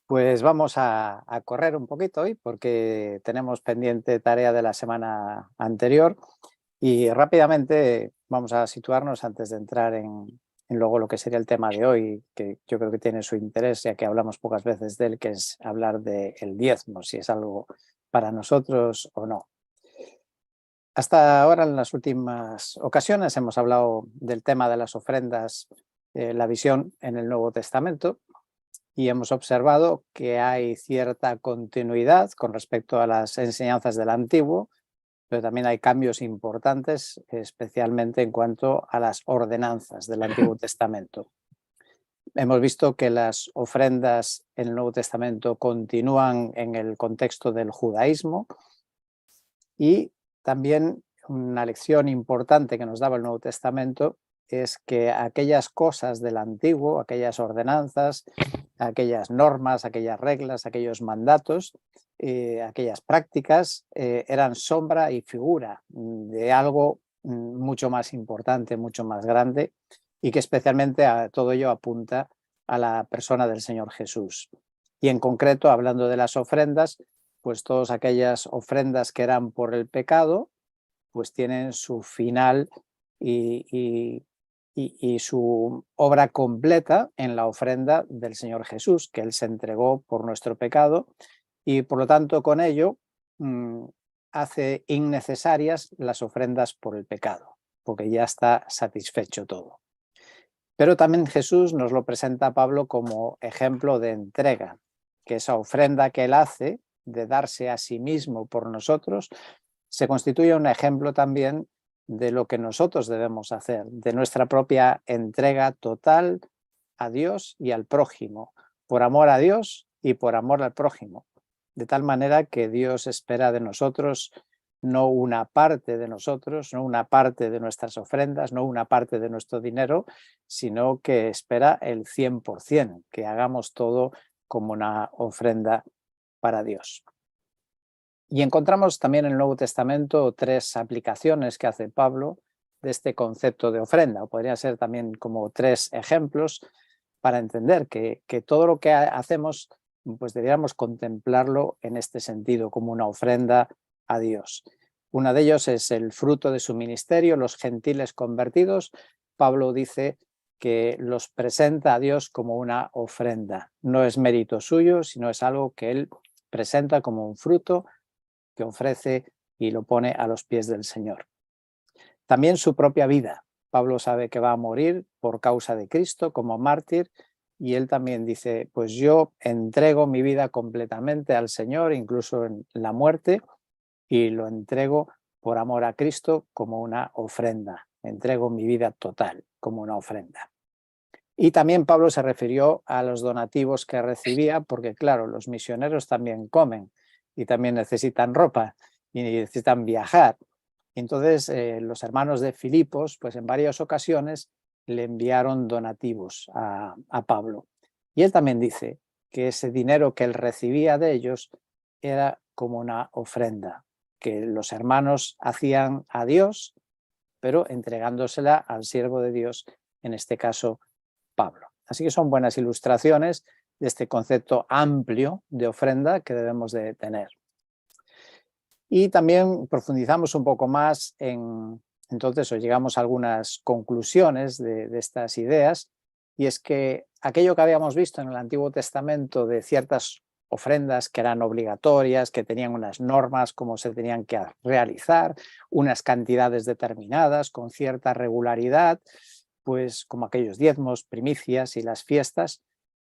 Pues vamos a correr un poquito hoy porque tenemos pendiente tarea de la semana anterior y rápidamente vamos a situarnos antes de entrar en luego lo que sería el tema de hoy, que yo creo que tiene su interés, ya que hablamos pocas veces de él, que es hablar del diezmo, si es algo para nosotros o no. Hasta ahora, en las últimas ocasiones, hemos hablado del tema de las ofrendas, la visión en el Nuevo Testamento, y hemos observado que hay cierta continuidad con respecto a las enseñanzas del Antiguo, pero también hay cambios importantes, especialmente en cuanto a las ordenanzas del Antiguo Testamento. Hemos visto que las ofrendas en el Nuevo Testamento continúan en el contexto del judaísmo y también una lección importante que nos daba el Nuevo Testamento es que aquellas cosas del Antiguo, aquellas ordenanzas, aquellas normas, aquellas reglas, aquellos mandatos, aquellas prácticas eran sombra y figura de algo mucho más importante, mucho más grande y que especialmente a todo ello apunta a la persona del Señor Jesús. Y en concreto, hablando de las ofrendas, pues todas aquellas ofrendas que eran por el pecado, pues tienen su final y, y su obra completa en la ofrenda del Señor Jesús, que Él se entregó por nuestro pecado y por lo tanto con ello hace innecesarias las ofrendas por el pecado, porque ya está satisfecho todo. Pero también Jesús nos lo presenta Pablo como ejemplo de entrega, que esa ofrenda que Él hace de darse a sí mismo por nosotros se constituye un ejemplo también de lo que nosotros debemos hacer, de nuestra propia entrega total a Dios y al prójimo, por amor a Dios y por amor al prójimo, de tal manera que Dios espera de nosotros no una parte de nosotros, no una parte de nuestras ofrendas, no una parte de nuestro dinero, sino que espera el 100%, que hagamos todo como una ofrenda para Dios. Y encontramos también en el Nuevo Testamento tres aplicaciones que hace Pablo de este concepto de ofrenda, o podría ser también como tres ejemplos para entender que todo lo que hacemos, pues deberíamos contemplarlo en este sentido, como una ofrenda a Dios. Uno de ellos es el fruto de su ministerio, los gentiles convertidos. Pablo dice que los presenta a Dios como una ofrenda. No es mérito suyo, sino es algo que él presenta como un fruto que ofrece y lo pone a los pies del Señor. También su propia vida. Pablo sabe que va a morir por causa de Cristo como mártir y él también dice, pues yo entrego mi vida completamente al Señor, incluso en la muerte, y lo entrego por amor a Cristo como una ofrenda. Entrego mi vida total como una ofrenda. Y también Pablo se refirió a los donativos que recibía, porque claro, los misioneros también comen y también necesitan ropa y necesitan viajar. Entonces, los hermanos de Filipos, pues en varias ocasiones le enviaron donativos a Pablo. Y él también dice que ese dinero que él recibía de ellos era como una ofrenda, que los hermanos hacían a Dios, pero entregándosela al siervo de Dios, en este caso Pablo. Así que son buenas ilustraciones de este concepto amplio de ofrenda que debemos de tener. Y también profundizamos un poco más entonces, o llegamos a algunas conclusiones de estas ideas, y es que aquello que habíamos visto en el Antiguo Testamento de ciertas ofrendas que eran obligatorias, que tenían unas normas, cómo se tenían que realizar, unas cantidades determinadas, con cierta regularidad, pues como aquellos diezmos, primicias y las fiestas,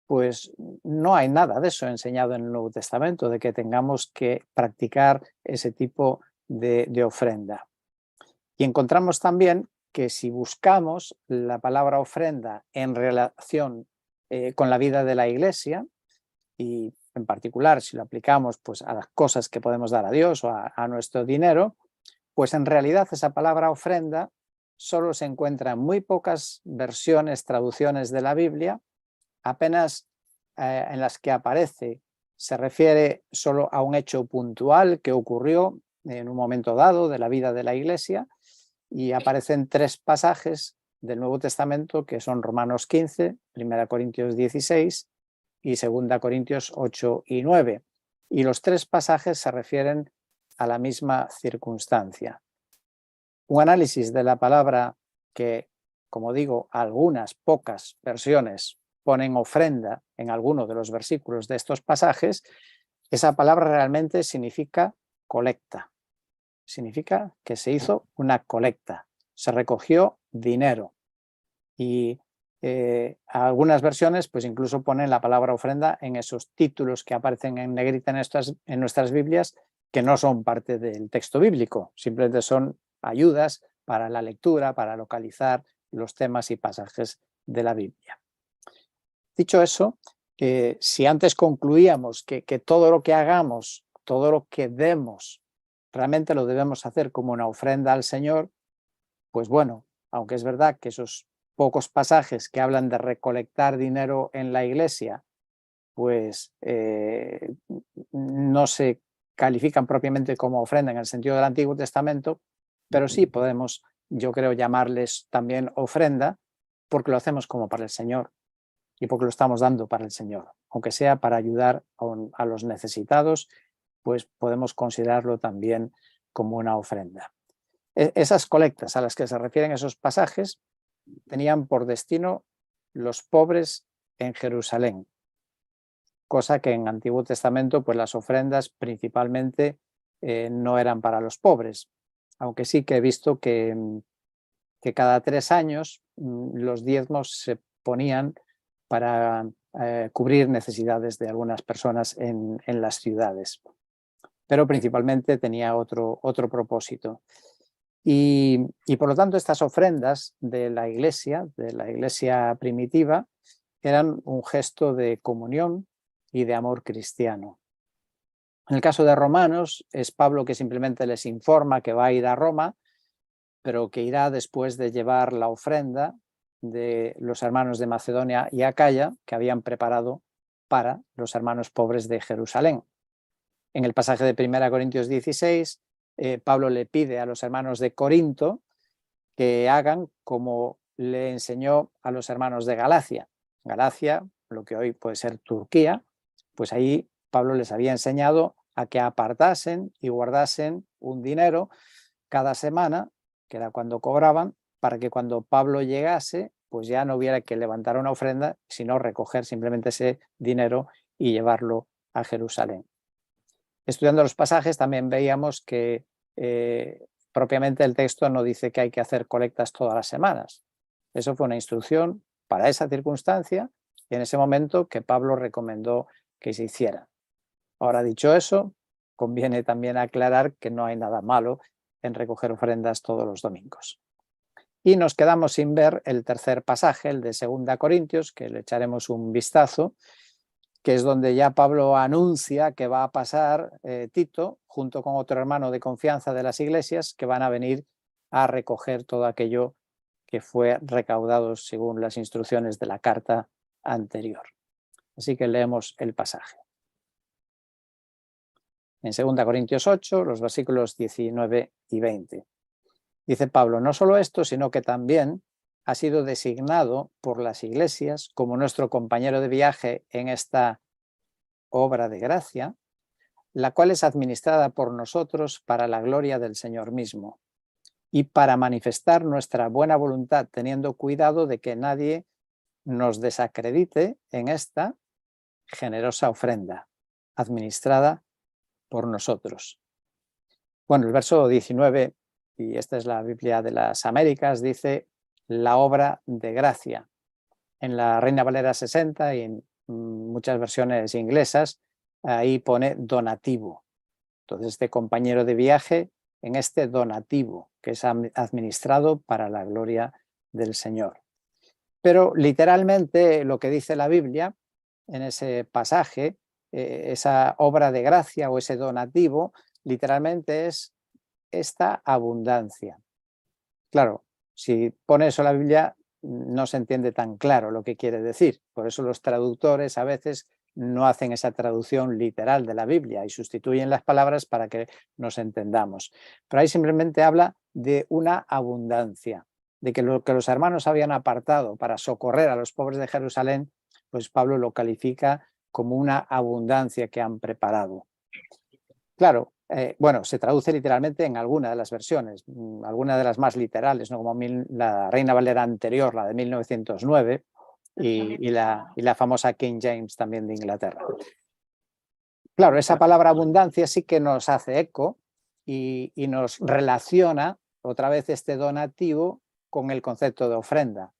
pues no hay nada de eso enseñado en el Nuevo Testamento, de que tengamos que practicar ese tipo de ofrenda. Y encontramos también que si buscamos la palabra ofrenda en relación con la vida de la Iglesia, y en particular si lo aplicamos pues, a las cosas que podemos dar a Dios o a nuestro dinero, pues en realidad esa palabra ofrenda solo se encuentra en muy pocas versiones, traducciones de la Biblia, apenas en las que aparece se refiere solo a un hecho puntual que ocurrió en un momento dado de la vida de la Iglesia y aparecen tres pasajes del Nuevo Testamento que son Romanos 15, 1 Corintios 16 y 2 Corintios 8 y 9. Y los 3 pasajes se refieren a la misma circunstancia. Un análisis de la palabra que, como digo, algunas pocas versiones ponen ofrenda en alguno de los versículos de estos pasajes, esa palabra realmente significa colecta. Significa que se hizo una colecta, se recogió dinero. Y algunas versiones pues incluso ponen la palabra ofrenda en esos títulos que aparecen en negrita en nuestras Biblias, que no son parte del texto bíblico, simplemente son ayudas para la lectura, para localizar los temas y pasajes de la Biblia. Dicho eso, si antes concluíamos que todo lo que hagamos, todo lo que demos, realmente lo debemos hacer como una ofrenda al Señor, pues bueno, aunque es verdad que esos pocos pasajes que hablan de recolectar dinero en la iglesia, pues no se califican propiamente como ofrenda en el sentido del Antiguo Testamento, pero sí podemos, yo creo, llamarles también ofrenda porque lo hacemos como para el Señor y porque lo estamos dando para el Señor. Aunque sea para ayudar a los necesitados, pues podemos considerarlo también como una ofrenda. Esas colectas a las que se refieren esos pasajes tenían por destino los pobres en Jerusalén, cosa que en Antiguo Testamento pues las ofrendas principalmente no eran para los pobres, aunque sí que he visto que cada 3 años los diezmos se ponían para cubrir necesidades de algunas personas en las ciudades, pero principalmente tenía otro propósito. Y por lo tanto estas ofrendas de la iglesia primitiva, eran un gesto de comunión y de amor cristiano. En el caso de Romanos, es Pablo que simplemente les informa que va a ir a Roma, pero que irá después de llevar la ofrenda de los hermanos de Macedonia y Acaya que habían preparado para los hermanos pobres de Jerusalén. En el pasaje de 1 Corintios 16, Pablo le pide a los hermanos de Corinto que hagan como le enseñó a los hermanos de Galacia. Galacia, lo que hoy puede ser Turquía, pues ahí Pablo les había enseñado a que apartasen y guardasen un dinero cada semana, que era cuando cobraban, para que cuando Pablo llegase, pues ya no hubiera que levantar una ofrenda, sino recoger simplemente ese dinero y llevarlo a Jerusalén. Estudiando los pasajes también veíamos que propiamente el texto no dice que hay que hacer colectas todas las semanas. Eso fue una instrucción para esa circunstancia y en ese momento que Pablo recomendó que se hiciera. Ahora, dicho eso, conviene también aclarar que no hay nada malo en recoger ofrendas todos los domingos. Y nos quedamos sin ver el tercer pasaje, el de 2 Corintios, que le echaremos un vistazo, que es donde ya Pablo anuncia que va a pasar Tito, junto con otro hermano de confianza de las iglesias, que van a venir a recoger todo aquello que fue recaudado según las instrucciones de la carta anterior. Así que leemos el pasaje. En 2 Corintios 8, los versículos 19 y 20. Dice Pablo, no solo esto, sino que también ha sido designado por las iglesias como nuestro compañero de viaje en esta obra de gracia, la cual es administrada por nosotros para la gloria del Señor mismo y para manifestar nuestra buena voluntad, teniendo cuidado de que nadie nos desacredite en esta generosa ofrenda administrada por nosotros. Bueno, el verso 19, y esta es la Biblia de las Américas, dice la obra de gracia. En la Reina Valera 60 y en muchas versiones inglesas, ahí pone donativo. Entonces, este compañero de viaje en este donativo que es administrado para la gloria del Señor. Pero literalmente lo que dice la Biblia en ese pasaje, esa obra de gracia o ese donativo, literalmente es esta abundancia. Claro, si pone eso la Biblia no se entiende tan claro lo que quiere decir. Por eso los traductores a veces no hacen esa traducción literal de la Biblia y sustituyen las palabras para que nos entendamos. Pero ahí simplemente habla de una abundancia, de que lo que los hermanos habían apartado para socorrer a los pobres de Jerusalén, pues Pablo lo califica como una abundancia que han preparado. Claro, bueno, se traduce literalmente en alguna de las versiones, alguna de las más literales, ¿no? Como la Reina Valera anterior, la de 1909, y la famosa King James también de Inglaterra. Claro, esa palabra abundancia sí que nos hace eco y nos relaciona otra vez este donativo con el concepto de ofrenda.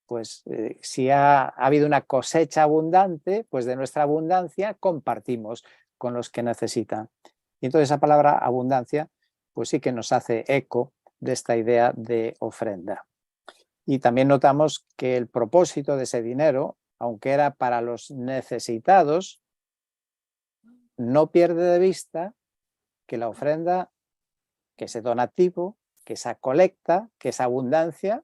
Pues si ha habido una cosecha abundante, pues de nuestra abundancia compartimos con los que necesitan. Y entonces esa palabra abundancia, pues sí que nos hace eco de esta idea de ofrenda. Y también notamos que el propósito de ese dinero, aunque era para los necesitados, no pierde de vista que la ofrenda, que ese donativo, que esa colecta, que esa abundancia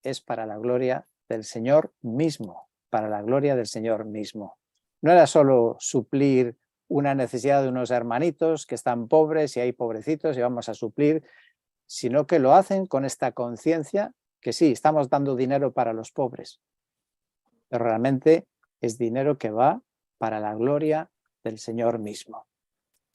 es para la gloria del Señor mismo, para la gloria del Señor mismo. No era solo suplir una necesidad de unos hermanitos que están pobres y hay pobrecitos y vamos a suplir, sino que lo hacen con esta conciencia que sí, estamos dando dinero para los pobres, pero realmente es dinero que va para la gloria del Señor mismo.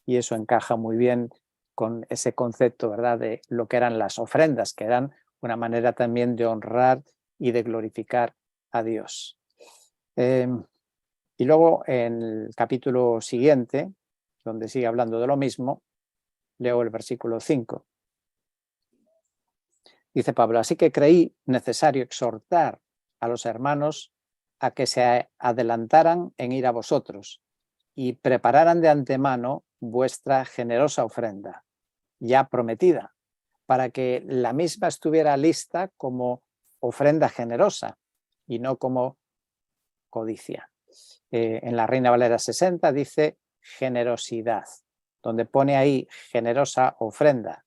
Y eso encaja muy bien con ese concepto, ¿verdad?, de lo que eran las ofrendas, que eran una manera también de honrar y de glorificar a Dios. Y luego en el capítulo siguiente, donde sigue hablando de lo mismo, leo el versículo 5. Dice Pablo, así que creí necesario exhortar a los hermanos a que se adelantaran en ir a vosotros y prepararan de antemano vuestra generosa ofrenda, ya prometida, para que la misma estuviera lista como ofrenda generosa y no como codicia. En la Reina Valera 60 dice generosidad, donde pone ahí generosa ofrenda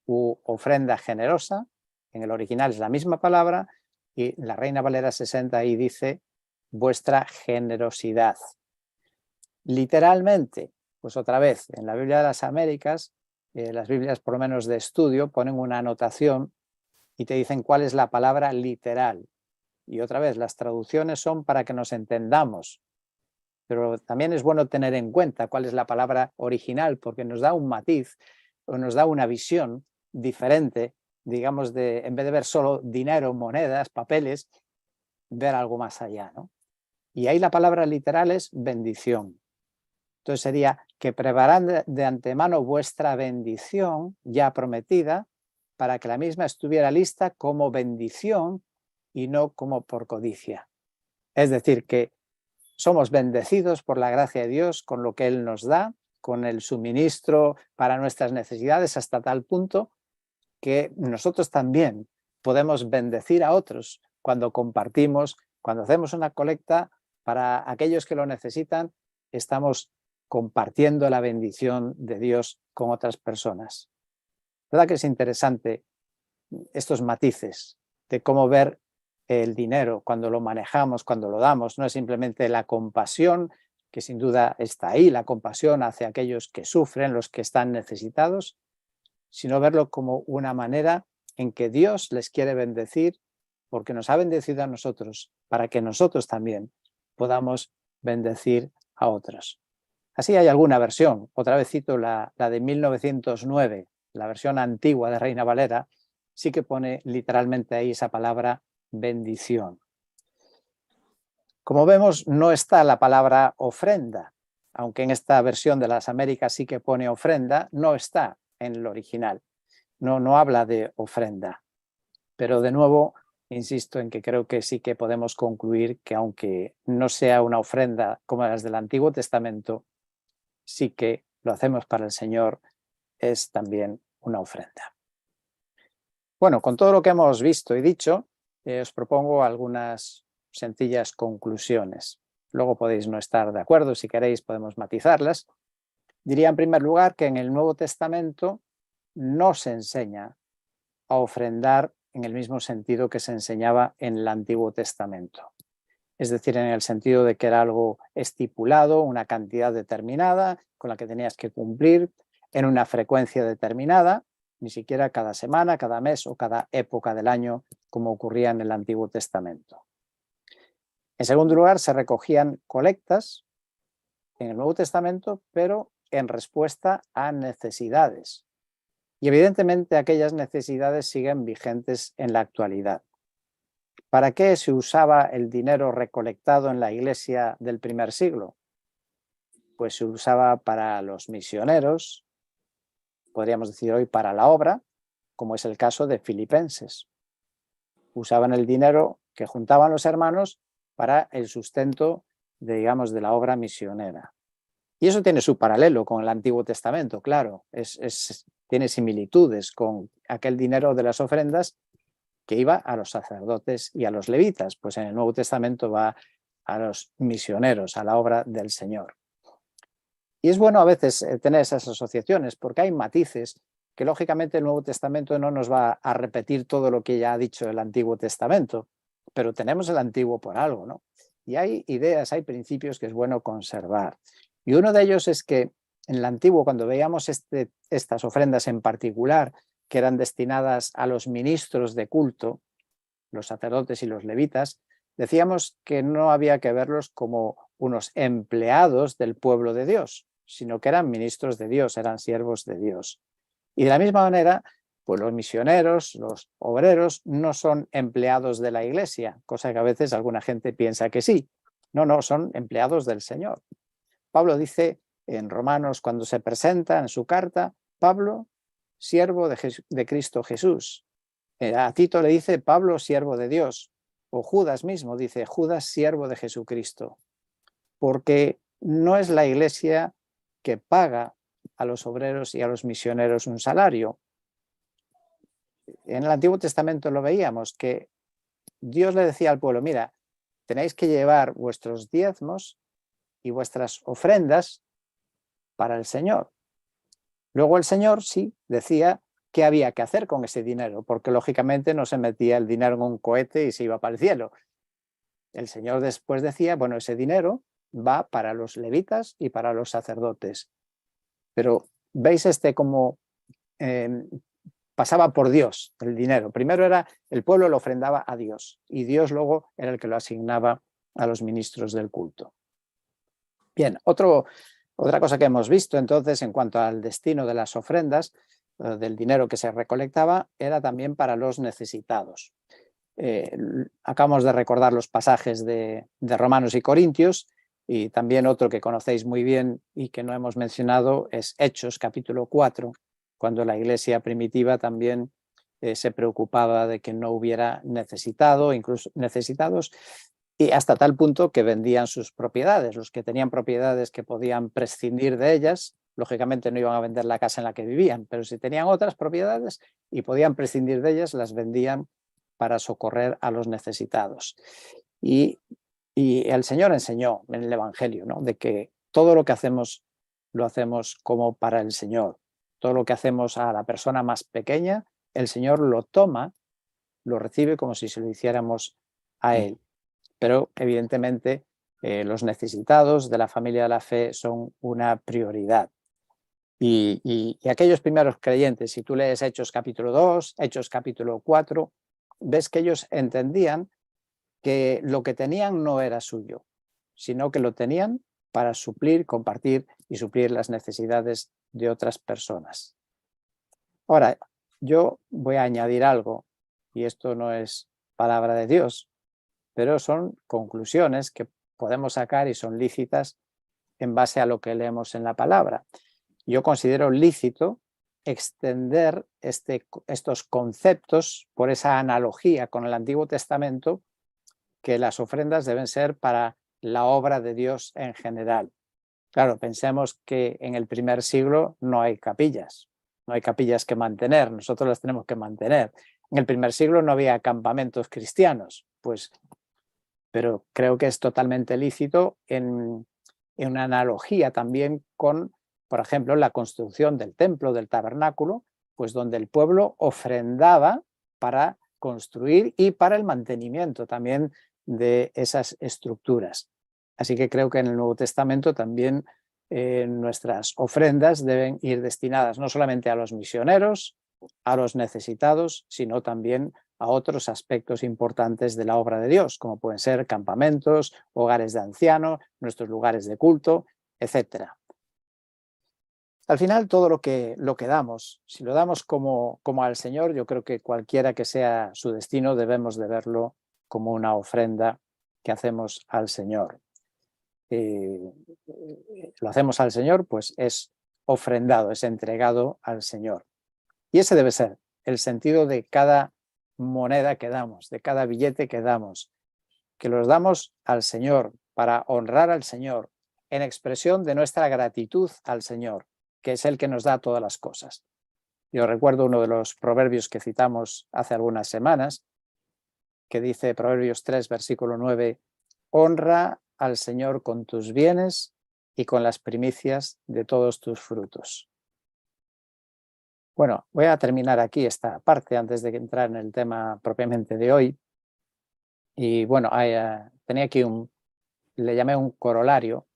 u ofrenda generosa, en el original es la misma palabra, y la Reina Valera 60 ahí dice vuestra generosidad. Literalmente, pues otra vez, en la Biblia de las Américas, las Biblias por lo menos de estudio ponen una anotación y te dicen cuál es la palabra literal. Y otra vez, las traducciones son para que nos entendamos, pero también es bueno tener en cuenta cuál es la palabra original, porque nos da un matiz o nos da una visión diferente, digamos, en vez de ver solo dinero, monedas, papeles, ver algo más allá, ¿no? Y ahí la palabra literal es bendición. Entonces sería que preparan de antemano vuestra bendición ya prometida para que la misma estuviera lista como bendición y no como por codicia. Es decir, que somos bendecidos por la gracia de Dios con lo que Él nos da, con el suministro para nuestras necesidades hasta tal punto que nosotros también podemos bendecir a otros cuando compartimos, cuando hacemos una colecta para aquellos que lo necesitan, estamos compartiendo la bendición de Dios con otras personas. ¿Verdad que es interesante estos matices de cómo ver el dinero cuando lo manejamos, cuando lo damos? No es simplemente la compasión, que sin duda está ahí, la compasión hacia aquellos que sufren, los que están necesitados, sino verlo como una manera en que Dios les quiere bendecir porque nos ha bendecido a nosotros, para que nosotros también podamos bendecir a otros. Así hay alguna versión, otra vez cito la de 1909, la versión antigua de Reina Valera, sí que pone literalmente ahí esa palabra bendición. Como vemos, no está la palabra ofrenda, aunque en esta versión de las Américas sí que pone ofrenda, no está en el original, no habla de ofrenda. Pero de nuevo, insisto en que creo que sí que podemos concluir que aunque no sea una ofrenda como las del Antiguo Testamento, sí que lo hacemos para el Señor, es también una ofrenda. Bueno, con todo lo que hemos visto y dicho, os propongo algunas sencillas conclusiones. Luego podéis no estar de acuerdo, si queréis podemos matizarlas. Diría en primer lugar que en el Nuevo Testamento no se enseña a ofrendar en el mismo sentido que se enseñaba en el Antiguo Testamento. Es decir, en el sentido de que era algo estipulado, una cantidad determinada con la que tenías que cumplir en una frecuencia determinada, ni siquiera cada semana, cada mes o cada época del año, como ocurría en el Antiguo Testamento. En segundo lugar, se recogían colectas en el Nuevo Testamento, pero en respuesta a necesidades. Y evidentemente aquellas necesidades siguen vigentes en la actualidad. ¿Para qué se usaba el dinero recolectado en la iglesia del primer siglo? Pues se usaba para los misioneros, podríamos decir hoy para la obra, como es el caso de Filipenses. Usaban el dinero que juntaban los hermanos para el sustento de, digamos, de la obra misionera. Y eso tiene su paralelo con el Antiguo Testamento, claro, tiene similitudes con aquel dinero de las ofrendas que iba a los sacerdotes y a los levitas, pues en el Nuevo Testamento va a los misioneros, a la obra del Señor. Y es bueno a veces tener esas asociaciones porque hay matices que lógicamente el Nuevo Testamento no nos va a repetir todo lo que ya ha dicho el Antiguo Testamento, pero tenemos el Antiguo por algo, ¿no? Y hay ideas, hay principios que es bueno conservar. Y uno de ellos es que en el Antiguo, cuando veíamos estas ofrendas en particular, que eran destinadas a los ministros de culto, los sacerdotes y los levitas, decíamos que no había que verlos como unos empleados del pueblo de Dios, sino que eran ministros de Dios, eran siervos de Dios. Y de la misma manera, pues los misioneros, los obreros, no son empleados de la iglesia, cosa que a veces alguna gente piensa que sí. No, no, son empleados del Señor. Pablo dice en Romanos, cuando se presenta en su carta, Pablo, siervo de Cristo Jesús. A Tito le dice Pablo, siervo de Dios. O Judas mismo dice Judas, siervo de Jesucristo. Porque no es la iglesia que paga a los obreros y a los misioneros un salario. En el Antiguo Testamento lo veíamos, que Dios le decía al pueblo, mira, tenéis que llevar vuestros diezmos y vuestras ofrendas para el Señor. Luego el Señor sí decía qué había que hacer con ese dinero, porque lógicamente no se metía el dinero en un cohete y se iba para el cielo. El Señor después decía, bueno, ese dinero va para los levitas y para los sacerdotes. Pero veis como pasaba por Dios el dinero. Primero era el pueblo lo ofrendaba a Dios y Dios luego era el que lo asignaba a los ministros del culto. Bien, otra cosa que hemos visto entonces en cuanto al destino de las ofrendas, del dinero que se recolectaba, era también para los necesitados. Acabamos de recordar los pasajes de Romanos y Corintios, y también otro que conocéis muy bien y que no hemos mencionado es Hechos capítulo 4, cuando la iglesia primitiva también se preocupaba de que no hubiera incluso necesitados, y hasta tal punto que vendían sus propiedades. Los que tenían propiedades que podían prescindir de ellas, lógicamente no iban a vender la casa en la que vivían, pero si tenían otras propiedades y podían prescindir de ellas, las vendían para socorrer a los necesitados. Y el Señor enseñó en el Evangelio, ¿no?, de que todo lo que hacemos lo hacemos como para el Señor. Todo lo que hacemos a la persona más pequeña, el Señor lo toma, lo recibe como si se lo hiciéramos a Él. Pero evidentemente los necesitados de la familia de la fe son una prioridad. Y aquellos primeros creyentes, si tú lees Hechos capítulo 2, Hechos capítulo 4, ves que ellos entendían que lo que tenían no era suyo, sino que lo tenían para suplir, compartir y suplir las necesidades de otras personas. Ahora, yo voy a añadir algo, y esto no es palabra de Dios, pero son conclusiones que podemos sacar y son lícitas en base a lo que leemos en la palabra. Yo considero lícito extender estos conceptos por esa analogía con el Antiguo Testamento, que las ofrendas deben ser para la obra de Dios en general. Claro, pensemos que en el primer siglo no hay capillas que mantener, nosotros las tenemos que mantener. En el primer siglo no había campamentos cristianos, pero creo que es totalmente lícito en una analogía también con, por ejemplo, la construcción del templo, del tabernáculo, pues donde el pueblo ofrendaba para construir y para el mantenimiento también de esas estructuras. Así que creo que en el Nuevo Testamento también nuestras ofrendas deben ir destinadas no solamente a los misioneros, a los necesitados, sino también a otros aspectos importantes de la obra de Dios, como pueden ser campamentos, hogares de ancianos, nuestros lugares de culto, etc. Al final, todo lo que damos, si lo damos como al Señor, yo creo que cualquiera que sea su destino, debemos de verlo como una ofrenda que hacemos al Señor. Lo hacemos al Señor, pues es ofrendado, es entregado al Señor. Y ese debe ser el sentido de cada moneda que damos, de cada billete que damos, que los damos al Señor para honrar al Señor, en expresión de nuestra gratitud al Señor, que es el que nos da todas las cosas. Yo recuerdo uno de los proverbios que citamos hace algunas semanas, que dice Proverbios 3, versículo 9, honra al Señor con tus bienes y con las primicias de todos tus frutos. Bueno, voy a terminar aquí esta parte antes de entrar en el tema propiamente de hoy. Y bueno, tenía aquí le llamé un corolario,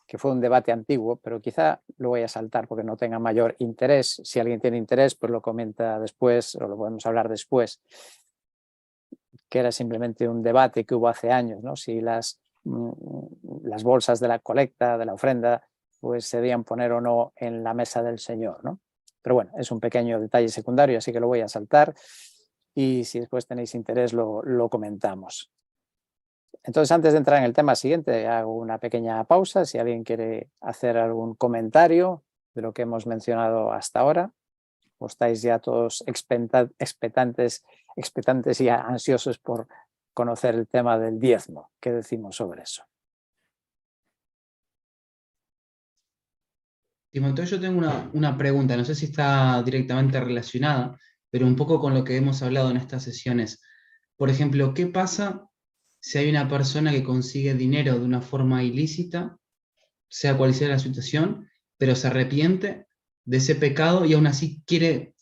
que fue un debate antiguo, pero quizá lo voy a saltar porque no tenga mayor interés. Si alguien tiene interés, pues lo comenta después o lo podemos hablar después, que era simplemente un debate que hubo hace años, ¿no? Si las bolsas de la colecta, de la ofrenda, pues se debían poner o no en la mesa del Señor, ¿no? Pero bueno, es un pequeño detalle secundario, así que lo voy a saltar y si después tenéis interés lo comentamos. Entonces, antes de entrar en el tema siguiente, hago una pequeña pausa. Si alguien quiere hacer algún comentario de lo que hemos mencionado hasta ahora, o estáis ya todos expectantes y ansiosos por conocer el tema del diezmo. ¿Qué decimos sobre eso? Timoteo, yo tengo una pregunta, no sé si está directamente relacionada, pero un poco con lo que hemos hablado en estas sesiones. Por ejemplo, ¿qué pasa si hay una persona que consigue dinero de una forma ilícita, sea cual sea la situación, pero se arrepiente de ese pecado y aún así quiere,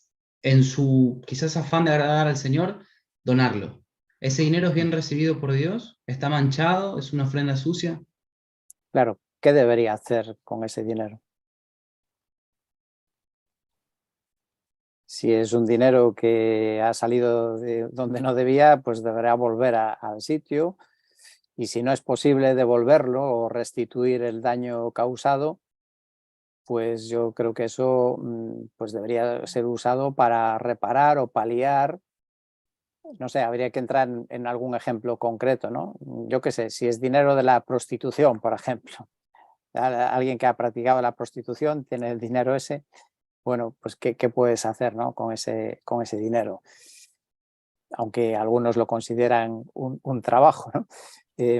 en su quizás afán de agradar al Señor, donarlo? ¿Ese dinero es bien recibido por Dios? ¿Está manchado? ¿Es una ofrenda sucia? Claro, ¿qué debería hacer con ese dinero? Si es un dinero que ha salido de donde no debía, pues deberá volver al sitio. Y si no es posible devolverlo o restituir el daño causado, pues yo creo que eso pues debería ser usado para reparar o paliar. No sé, habría que entrar en algún ejemplo concreto, ¿no? Yo qué sé, si es dinero de la prostitución, por ejemplo. Alguien que ha practicado la prostitución tiene el dinero ese, bueno, pues ¿qué puedes hacer, ¿no? con ese dinero? Aunque algunos lo consideran un trabajo, ¿no? Y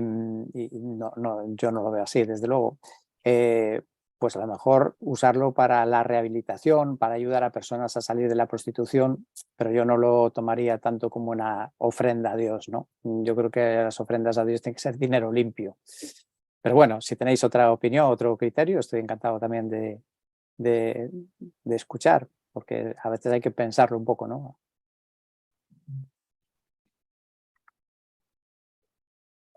yo no lo veo así, desde luego. Pues a lo mejor usarlo para la rehabilitación, para ayudar a personas a salir de la prostitución, pero yo no lo tomaría tanto como una ofrenda a Dios, ¿no? Yo creo que las ofrendas a Dios tienen que ser dinero limpio. Pero bueno, si tenéis otra opinión, otro criterio, estoy encantado también de escuchar, porque a veces hay que pensarlo un poco, ¿no?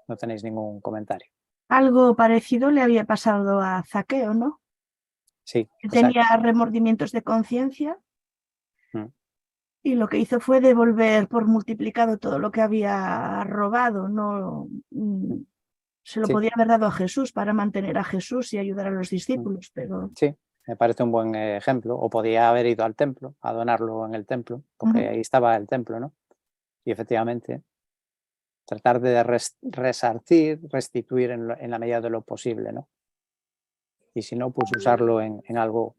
No tenéis ningún comentario. Algo parecido le había pasado a Zaqueo, ¿no? Sí, que tenía remordimientos de conciencia y lo que hizo fue devolver por multiplicado todo lo que había robado. No se lo podía haber dado a Jesús para mantener a Jesús y ayudar a los discípulos, pero... Sí, me parece un buen ejemplo. O podía haber ido al templo, a donarlo en el templo, porque ahí estaba el templo, ¿no? Y efectivamente, tratar de resarcir, restituir en la medida de lo posible, ¿no? Y si no, pues usarlo en algo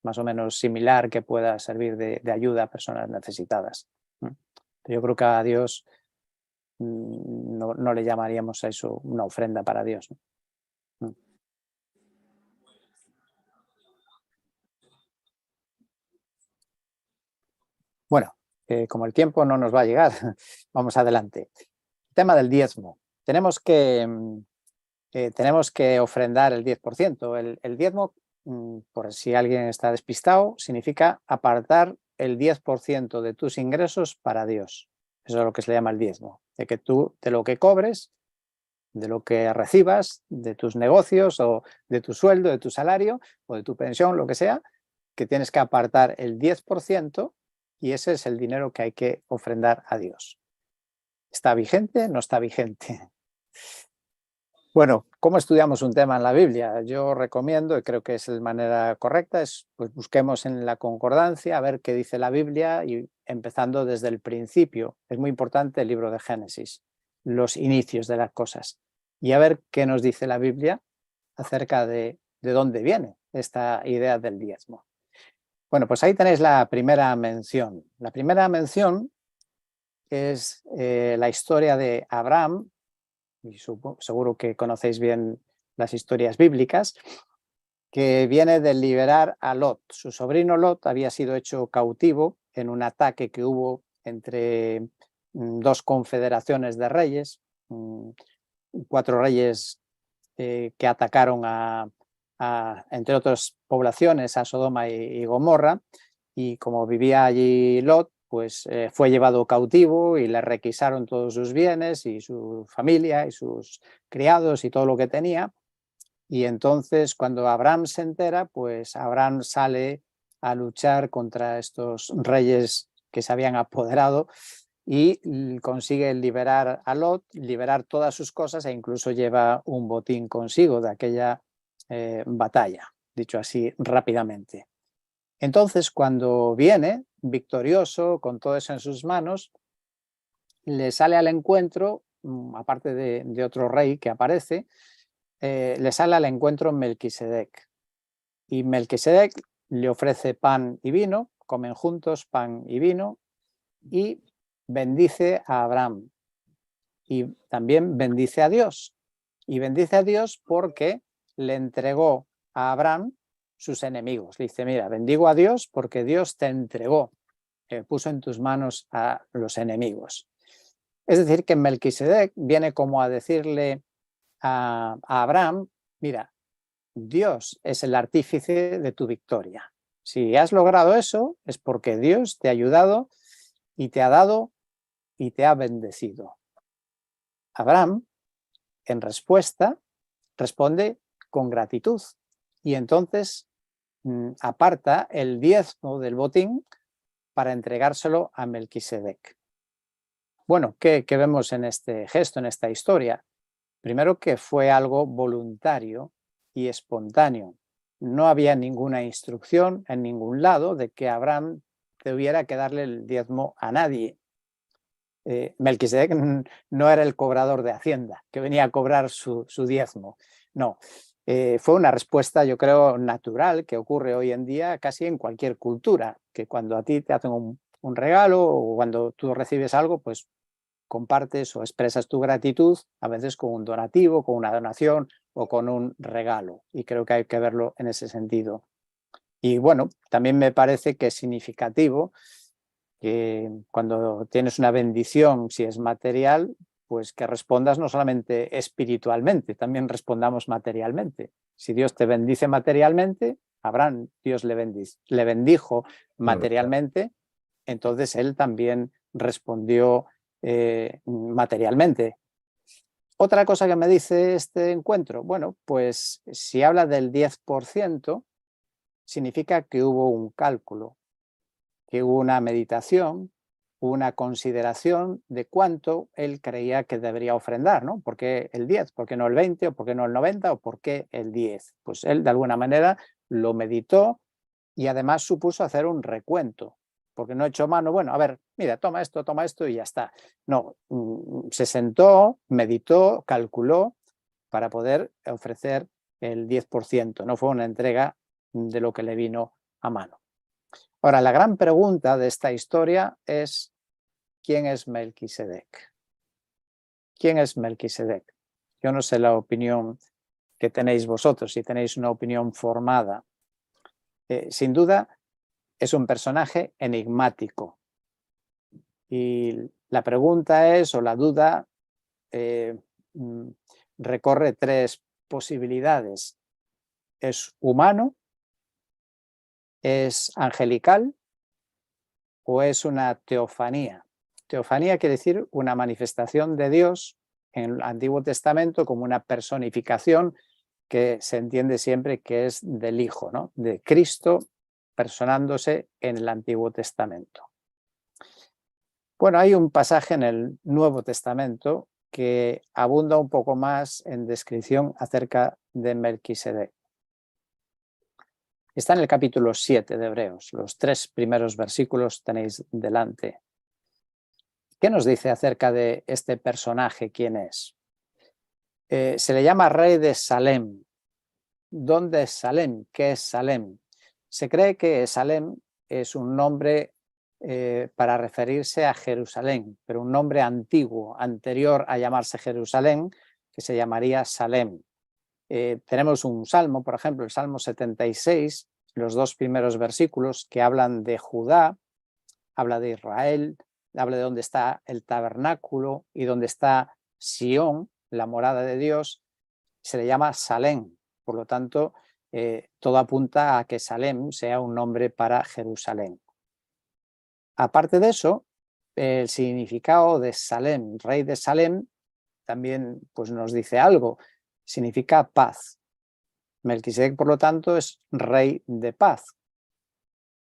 más o menos similar que pueda servir de ayuda a personas necesitadas. Yo creo que a Dios no le llamaríamos a eso una ofrenda para Dios, ¿no? Bueno, como el tiempo no nos va a llegar, vamos adelante. Tema del diezmo. Tenemos que ofrendar el 10%. El diezmo, por si alguien está despistado, significa apartar el 10% de tus ingresos para Dios. Eso es lo que se le llama el diezmo. De que tú, de lo que cobres, de lo que recibas, de tus negocios o de tu sueldo, de tu salario o de tu pensión, lo que sea, que tienes que apartar el 10% y ese es el dinero que hay que ofrendar a Dios. ¿Está vigente? No está vigente. Bueno, ¿cómo estudiamos un tema en la Biblia? Yo recomiendo, y creo que es la manera correcta, es pues busquemos en la concordancia a ver qué dice la Biblia y empezando desde el principio. Es muy importante el libro de Génesis, los inicios de las cosas, y a ver qué nos dice la Biblia acerca de dónde viene esta idea del diezmo. Bueno, pues ahí tenéis la primera mención. La primera mención es la historia de Abraham, y seguro que conocéis bien las historias bíblicas, que viene de liberar a Lot. Su sobrino Lot había sido hecho cautivo en un ataque que hubo entre dos confederaciones de reyes, 4 reyes que atacaron entre otras poblaciones, a Sodoma y Gomorra, y como vivía allí Lot, pues fue llevado cautivo y le requisaron todos sus bienes y su familia y sus criados y todo lo que tenía. Y entonces cuando Abraham se entera, pues Abraham sale a luchar contra estos reyes que se habían apoderado y consigue liberar a Lot, liberar todas sus cosas e incluso lleva un botín consigo de aquella batalla, dicho así rápidamente. Entonces, cuando viene victorioso con todo eso en sus manos, le sale al encuentro, aparte de otro rey que aparece, le sale al encuentro Melquisedec. Y Melquisedec le ofrece pan y vino, comen juntos pan y vino, y bendice a Abraham. Y también bendice a Dios. Y bendice a Dios porque le entregó a Abraham sus enemigos. Le dice, mira, bendigo a Dios porque Dios te entregó, puso en tus manos a los enemigos. Es decir, que Melquisedec viene como a decirle a Abraham, mira, Dios es el artífice de tu victoria. Si has logrado eso, es porque Dios te ha ayudado y te ha dado y te ha bendecido. Abraham, en respuesta, responde con gratitud y entonces aparta el diezmo del botín para entregárselo a Melquisedec. Bueno, ¿qué vemos en este gesto, en esta historia? Primero, que fue algo voluntario y espontáneo. No había ninguna instrucción en ningún lado de que Abraham tuviera que darle el diezmo a nadie. Melquisedec no era el cobrador de Hacienda, que venía a cobrar su diezmo. No, fue una respuesta, yo creo, natural, que ocurre hoy en día casi en cualquier cultura, que cuando a ti te hacen un regalo o cuando tú recibes algo, pues compartes o expresas tu gratitud, a veces con un donativo, con una donación o con un regalo. Y creo que hay que verlo en ese sentido. Y bueno, también me parece que es significativo que cuando tienes una bendición, si es material, pues que respondas no solamente espiritualmente, también respondamos materialmente. Si Dios te bendice materialmente, Abraham, Dios le bendijo materialmente, entonces él también respondió materialmente. Otra cosa que me dice este encuentro, bueno, pues si habla del 10%, significa que hubo un cálculo, que hubo una meditación, una consideración de cuánto él creía que debería ofrendar, ¿no? ¿Por qué el 10? ¿Por qué no el 20? ¿O por qué no el 90? ¿O por qué el 10? Pues él de alguna manera lo meditó y además supuso hacer un recuento, porque no echó mano, bueno, a ver, mira, toma esto y ya está. No, se sentó, meditó, calculó para poder ofrecer el 10%. No fue una entrega de lo que le vino a mano. Ahora, la gran pregunta de esta historia es, ¿quién es Melquisedec? ¿Quién es Melquisedec? Yo no sé la opinión que tenéis vosotros, si tenéis una opinión formada. Sin duda, es un personaje enigmático. Y la pregunta es, o la duda, recorre 3 posibilidades. ¿Es humano? ¿Es angelical? ¿O es una teofanía? Teofanía quiere decir una manifestación de Dios en el Antiguo Testamento como una personificación que se entiende siempre que es del Hijo, ¿no? De Cristo personándose en el Antiguo Testamento. Bueno, hay un pasaje en el Nuevo Testamento que abunda un poco más en descripción acerca de Melquisedec. Está en el capítulo 7 de Hebreos, los 3 primeros versículos tenéis delante. ¿Qué nos dice acerca de este personaje? ¿Quién es? Se le llama rey de Salem. ¿Dónde es Salem? ¿Qué es Salem? Se cree que Salem es un nombre para referirse a Jerusalén, pero un nombre antiguo, anterior a llamarse Jerusalén, que se llamaría Salem. Tenemos un salmo, por ejemplo, el Salmo 76, los 2 primeros versículos que hablan de Judá, habla de Israel, habla de dónde está el tabernáculo y dónde está Sión, la morada de Dios, se le llama Salem. Por lo tanto, todo apunta a que Salem sea un nombre para Jerusalén. Aparte de eso, el significado de Salem, rey de Salem, también pues, nos dice algo. Significa paz. Melquisedec, por lo tanto, es rey de paz,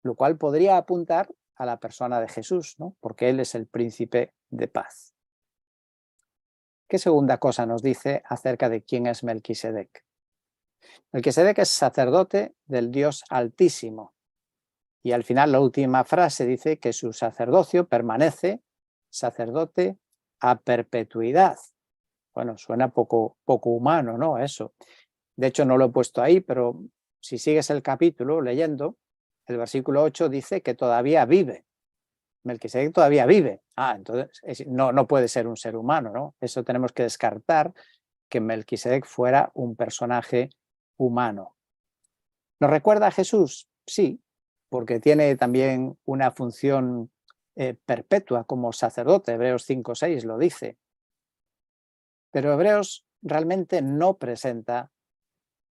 lo cual podría apuntar a la persona de Jesús, ¿no? Porque él es el príncipe de paz. ¿Qué segunda cosa nos dice acerca de quién es Melquisedec? Melquisedec es sacerdote del Dios Altísimo. Y al final la última frase dice que su sacerdocio permanece sacerdote a perpetuidad. Bueno, suena poco humano, ¿no? Eso. De hecho, no lo he puesto ahí, pero si sigues el capítulo leyendo, el versículo 8 dice que todavía vive. Melquisedec todavía vive. Entonces no puede ser un ser humano, ¿no? Eso tenemos que descartar, que Melquisedec fuera un personaje humano. ¿Nos recuerda a Jesús? Sí, porque tiene también una función perpetua como sacerdote. Hebreos 5:6 lo dice. Pero Hebreos realmente no presenta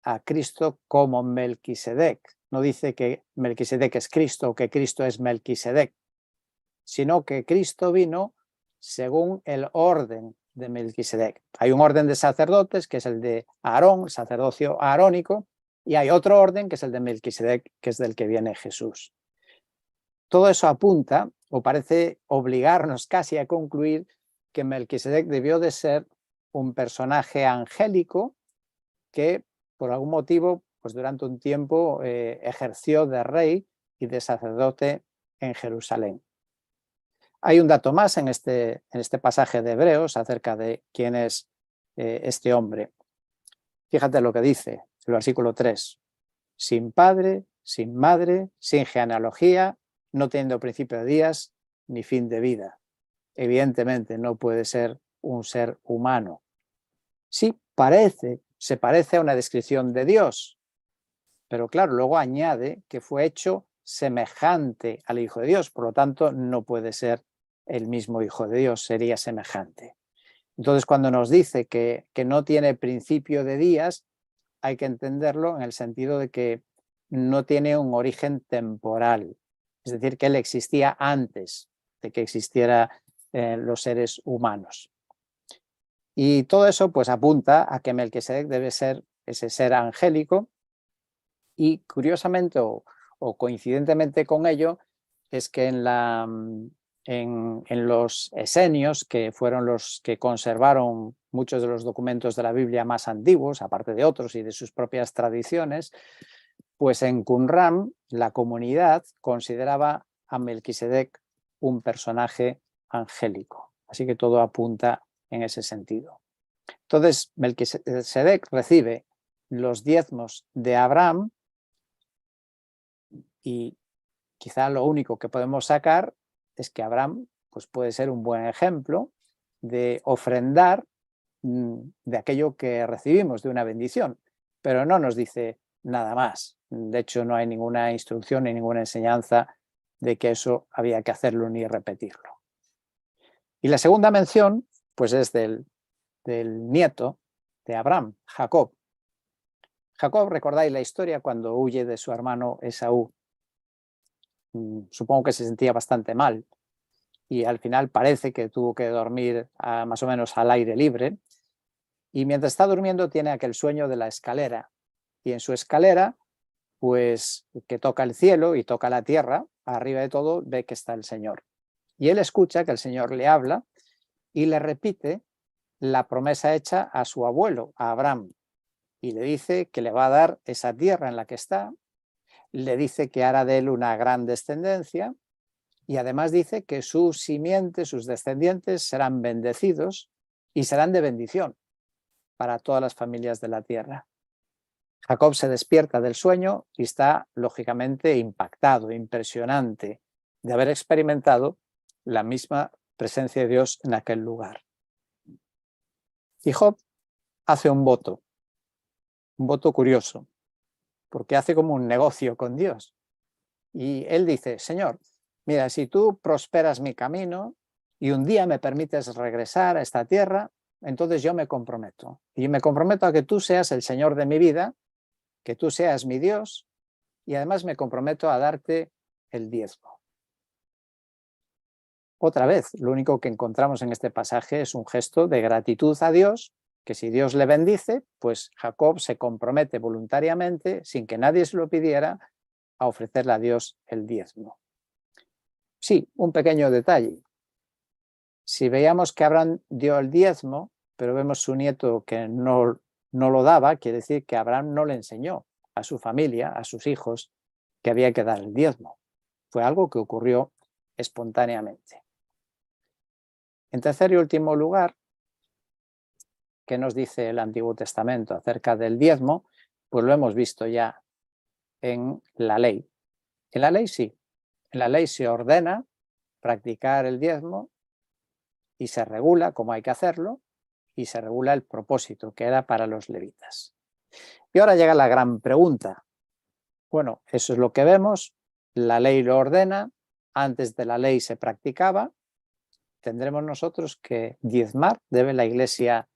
a Cristo como Melquisedec. No dice que Melquisedec es Cristo o que Cristo es Melquisedec, sino que Cristo vino según el orden de Melquisedec. Hay un orden de sacerdotes que es el de Aarón, el sacerdocio arónico, y hay otro orden que es el de Melquisedec, que es del que viene Jesús. Todo eso apunta, o parece obligarnos casi a concluir, que Melquisedec debió de ser un personaje angélico que por algún motivo, pues durante un tiempo ejerció de rey y de sacerdote en Jerusalén. Hay un dato más en este pasaje de Hebreos acerca de quién es este hombre. Fíjate lo que dice el versículo 3. Sin padre, sin madre, sin genealogía, no teniendo principio de días ni fin de vida. Evidentemente no puede ser un ser humano. Sí, se parece a una descripción de Dios, pero claro, luego añade que fue hecho semejante al Hijo de Dios, por lo tanto no puede ser el mismo Hijo de Dios, sería semejante. Entonces, cuando nos dice que no tiene principio de días, hay que entenderlo en el sentido de que no tiene un origen temporal, es decir, que él existía antes de que existieran los seres humanos. Y todo eso pues apunta a que Melquisedec debe ser ese ser angélico y curiosamente o coincidentemente con ello es que en los esenios, que fueron los que conservaron muchos de los documentos de la Biblia más antiguos, aparte de otros y de sus propias tradiciones, pues en Qumran la comunidad consideraba a Melquisedec un personaje angélico. Así que todo apunta en ese sentido. Entonces, Melquisedec recibe los diezmos de Abraham y quizá lo único que podemos sacar es que Abraham pues puede ser un buen ejemplo de ofrendar de aquello que recibimos, de una bendición, pero no nos dice nada más. De hecho, no hay ninguna instrucción ni ninguna enseñanza de que eso había que hacerlo ni repetirlo. Y la segunda mención pues es del nieto de Abraham, Jacob. Jacob, recordáis la historia cuando huye de su hermano Esaú. Supongo que se sentía bastante mal y al final parece que tuvo que dormir más o menos al aire libre. Y mientras está durmiendo tiene aquel sueño de la escalera. Y en su escalera, pues que toca el cielo y toca la tierra, arriba de todo ve que está el Señor. Y él escucha que el Señor le habla y le repite la promesa hecha a su abuelo, a Abraham, y le dice que le va a dar esa tierra en la que está, le dice que hará de él una gran descendencia y además dice que sus simientes, sus descendientes serán bendecidos y serán de bendición para todas las familias de la tierra. Jacob se despierta del sueño y está lógicamente impactado, impresionante de haber experimentado la misma presencia de Dios en aquel lugar. Y Job hace un voto curioso, porque hace como un negocio con Dios. Y él dice, Señor, mira, si tú prosperas mi camino y un día me permites regresar a esta tierra, entonces yo me comprometo. Y me comprometo a que tú seas el Señor de mi vida, que tú seas mi Dios, y además me comprometo a darte el diezmo. Otra vez, lo único que encontramos en este pasaje es un gesto de gratitud a Dios, que si Dios le bendice, pues Jacob se compromete voluntariamente, sin que nadie se lo pidiera, a ofrecerle a Dios el diezmo. Sí, un pequeño detalle. Si veíamos que Abraham dio el diezmo, pero vemos su nieto que no lo daba, quiere decir que Abraham no le enseñó a su familia, a sus hijos, que había que dar el diezmo. Fue algo que ocurrió espontáneamente. En tercer y último lugar, ¿qué nos dice el Antiguo Testamento acerca del diezmo? Pues lo hemos visto ya en la ley. En la ley sí, en la ley se ordena practicar el diezmo y se regula cómo hay que hacerlo y se regula el propósito que era para los levitas. Y ahora llega la gran pregunta. Bueno, eso es lo que vemos, la ley lo ordena, antes de la ley se practicaba, tendremos nosotros que diezmar, debe la Iglesia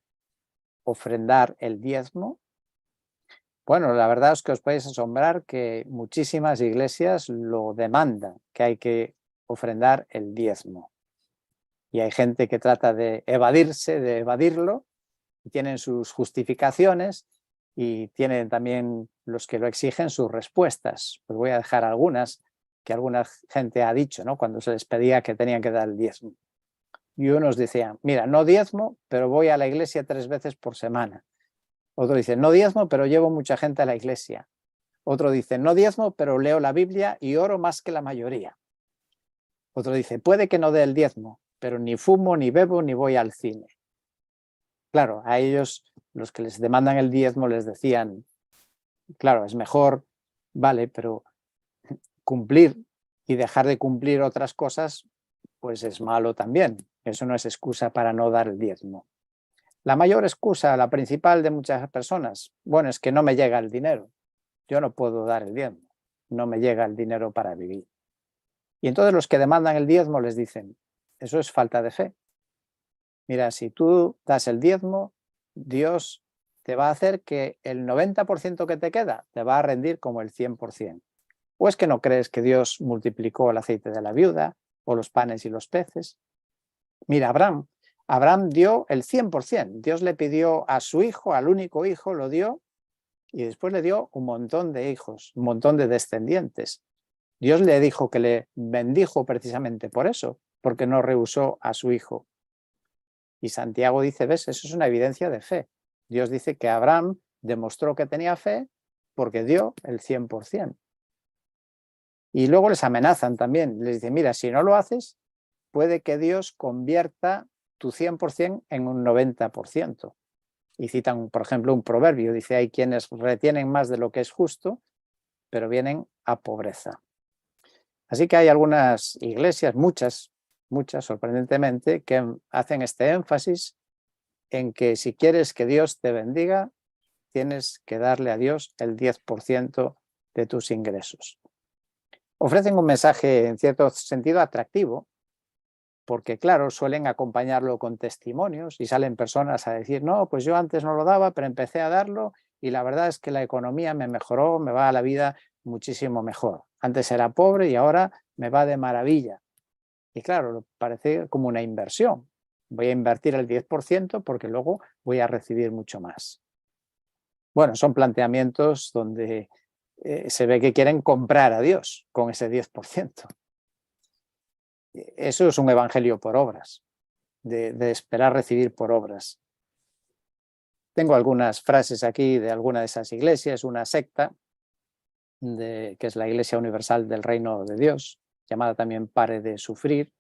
ofrendar el diezmo. Bueno, la verdad es que os podéis asombrar que muchísimas iglesias lo demandan, que hay que ofrendar el diezmo. Y hay gente que trata de evadirse, de evadirlo, y tienen sus justificaciones y tienen también los que lo exigen sus respuestas. Os voy a dejar algunas que alguna gente ha dicho, ¿no?, cuando se les pedía que tenían que dar el diezmo. Y unos decían, mira, no diezmo, pero voy a la iglesia 3 veces por semana. Otro dice, no diezmo, pero llevo mucha gente a la iglesia. Otro dice, no diezmo, pero leo la Biblia y oro más que la mayoría. Otro dice, puede que no dé el diezmo, pero ni fumo, ni bebo, ni voy al cine. Claro, a ellos, los que les demandan el diezmo, les decían, claro, es mejor, vale, pero cumplir y dejar de cumplir otras cosas, pues es malo también. Eso no es excusa para no dar el diezmo. La mayor excusa, la principal de muchas personas, bueno, es que no me llega el dinero. Yo no puedo dar el diezmo. No me llega el dinero para vivir. Y entonces los que demandan el diezmo les dicen, eso es falta de fe. Mira, si tú das el diezmo, Dios te va a hacer que el 90% que te queda te va a rendir como el 100%. ¿O es que no crees que Dios multiplicó el aceite de la viuda o los panes y los peces? Mira, Abraham dio el 100%. Dios le pidió a su hijo, al único hijo, lo dio y después le dio un montón de hijos, un montón de descendientes. Dios le dijo que le bendijo precisamente por eso, porque no rehusó a su hijo. Y Santiago dice, ves, eso es una evidencia de fe. Dios dice que Abraham demostró que tenía fe porque dio el 100%. Y luego les amenazan también. Les dicen, mira, si no lo haces, puede que Dios convierta tu 100% en un 90%. Y citan, por ejemplo, un proverbio. Dice, hay quienes retienen más de lo que es justo, pero vienen a pobreza. Así que hay algunas iglesias, muchas, sorprendentemente, que hacen este énfasis en que si quieres que Dios te bendiga, tienes que darle a Dios el 10% de tus ingresos. Ofrecen un mensaje en cierto sentido atractivo, porque claro, suelen acompañarlo con testimonios y salen personas a decir, no, pues yo antes no lo daba, pero empecé a darlo y la verdad es que la economía me mejoró, me va a la vida muchísimo mejor. Antes era pobre y ahora me va de maravilla. Y claro, parece como una inversión. Voy a invertir el 10% porque luego voy a recibir mucho más. Bueno, son planteamientos donde se ve que quieren comprar a Dios con ese 10%. Eso es un evangelio por obras, de esperar recibir por obras. Tengo algunas frases aquí de alguna de esas iglesias, una secta, que es la Iglesia Universal del Reino de Dios, llamada también Pare de Sufrir,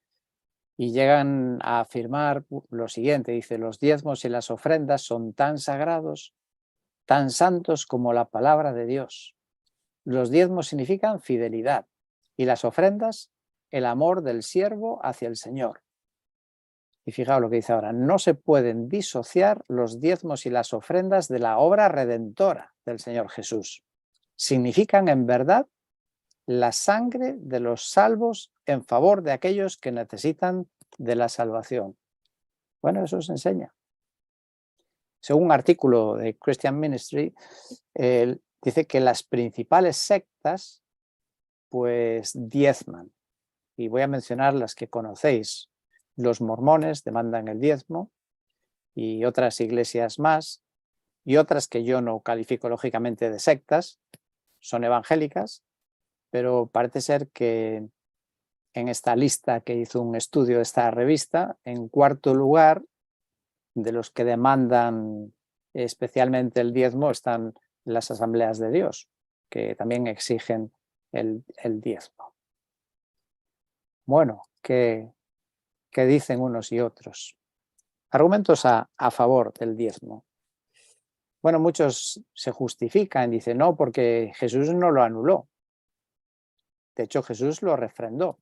y llegan a afirmar lo siguiente, dice: los diezmos y las ofrendas son tan sagrados, tan santos como la palabra de Dios. Los diezmos significan fidelidad y las ofrendas el amor del siervo hacia el Señor. Y fijaos lo que dice ahora: no se pueden disociar los diezmos y las ofrendas de la obra redentora del Señor Jesús. Significan en verdad la sangre de los salvos en favor de aquellos que necesitan de la salvación. Bueno, eso se enseña. Según un artículo de Christian Ministry, dice que las principales sectas pues diezman. Y voy a mencionar las que conocéis. Los mormones demandan el diezmo y otras iglesias más, y otras que yo no califico lógicamente de sectas, son evangélicas, pero parece ser que en esta lista que hizo un estudio esta revista, en cuarto lugar de los que demandan especialmente el diezmo están las Asambleas de Dios, que también exigen el diezmo. Bueno, ¿qué dicen unos y otros? Argumentos a favor del diezmo. Bueno, muchos se justifican, dicen no, porque Jesús no lo anuló. De hecho, Jesús lo refrendó.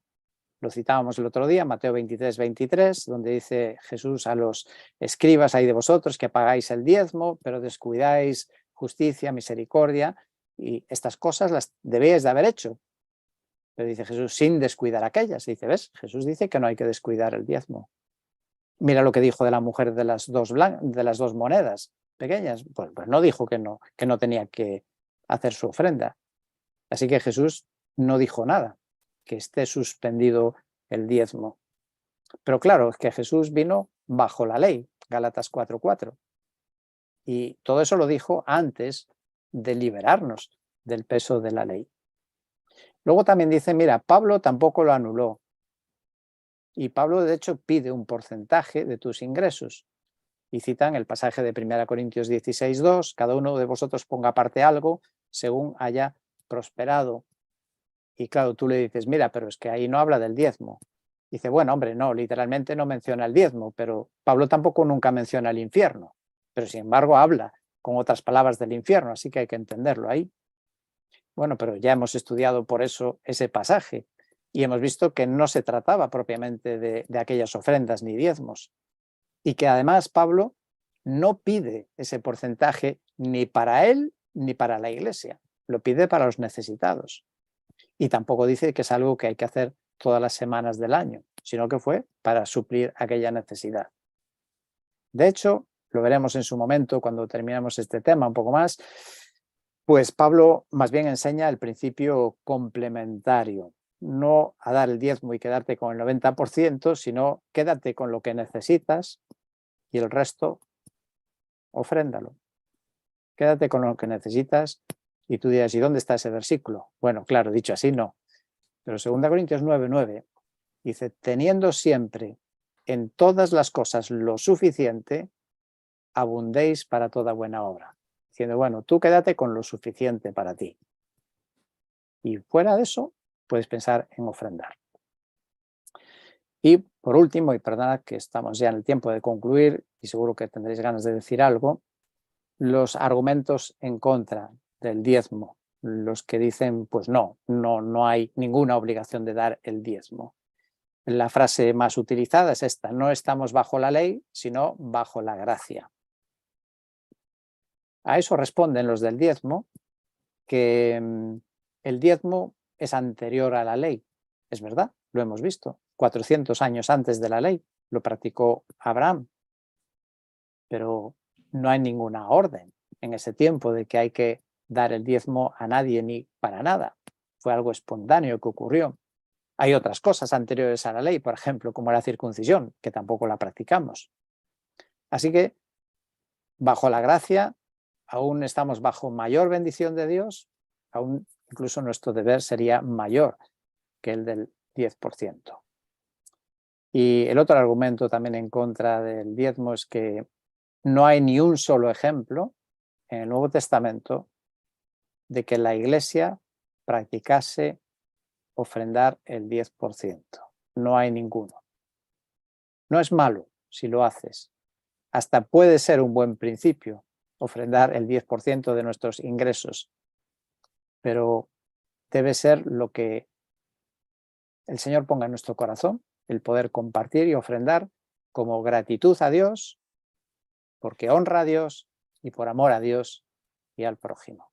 Lo citábamos el otro día, Mateo 23, 23, donde dice Jesús a los escribas: hay de vosotros que pagáis el diezmo, pero descuidáis justicia, misericordia, y estas cosas las debéis de haber hecho. Pero dice Jesús, sin descuidar aquellas. Dice, ¿ves? Jesús dice que no hay que descuidar el diezmo. Mira lo que dijo de la mujer de las dos monedas pequeñas. Pues no dijo que no tenía que hacer su ofrenda. Así que Jesús no dijo nada, que esté suspendido el diezmo. Pero claro, es que Jesús vino bajo la ley, Gálatas 4:4. Y todo eso lo dijo antes de liberarnos del peso de la ley. Luego también dice, mira, Pablo tampoco lo anuló. Y Pablo, de hecho, pide un porcentaje de tus ingresos. Y citan el pasaje de 1 Corintios 16:2, cada uno de vosotros ponga aparte algo según haya prosperado. Y claro, tú le dices, mira, pero es que ahí no habla del diezmo. Dice, bueno, hombre, no, literalmente no menciona el diezmo, pero Pablo tampoco nunca menciona el infierno. Pero sin embargo habla con otras palabras del infierno, así que hay que entenderlo ahí. Bueno, pero ya hemos estudiado por eso ese pasaje y hemos visto que no se trataba propiamente de aquellas ofrendas ni diezmos. Y que además Pablo no pide ese porcentaje ni para él ni para la iglesia, lo pide para los necesitados. Y tampoco dice que es algo que hay que hacer todas las semanas del año, sino que fue para suplir aquella necesidad. De hecho, lo veremos en su momento cuando terminemos este tema un poco más, pues Pablo más bien enseña el principio complementario, no a dar el diezmo y quedarte con el 90%, sino quédate con lo que necesitas y el resto ofréndalo. Quédate con lo que necesitas y tú dirás, ¿y dónde está ese versículo? Bueno, claro, dicho así no, pero 2 Corintios 9:9 dice, teniendo siempre en todas las cosas lo suficiente, abundéis para toda buena obra. Diciendo, bueno, tú quédate con lo suficiente para ti. Y fuera de eso, puedes pensar en ofrendar. Y por último, y perdonad que estamos ya en el tiempo de concluir, y seguro que tendréis ganas de decir algo, los argumentos en contra del diezmo, los que dicen, pues no hay ninguna obligación de dar el diezmo. La frase más utilizada es esta, no estamos bajo la ley, sino bajo la gracia. A eso responden los del diezmo, que el diezmo es anterior a la ley. Es verdad, lo hemos visto. 400 años antes de la ley lo practicó Abraham. Pero no hay ninguna orden en ese tiempo de que hay que dar el diezmo a nadie ni para nada. Fue algo espontáneo que ocurrió. Hay otras cosas anteriores a la ley, por ejemplo, como la circuncisión, que tampoco la practicamos. Así que, bajo la gracia, aún estamos bajo mayor bendición de Dios, aún incluso nuestro deber sería mayor que el del 10%. Y el otro argumento también en contra del diezmo es que no hay ni un solo ejemplo en el Nuevo Testamento de que la Iglesia practicase ofrendar el 10%. No hay ninguno. No es malo si lo haces. Hasta puede ser un buen principio ofrendar el 10% de nuestros ingresos, pero debe ser lo que el Señor ponga en nuestro corazón, el poder compartir y ofrendar como gratitud a Dios, porque honra a Dios y por amor a Dios y al prójimo.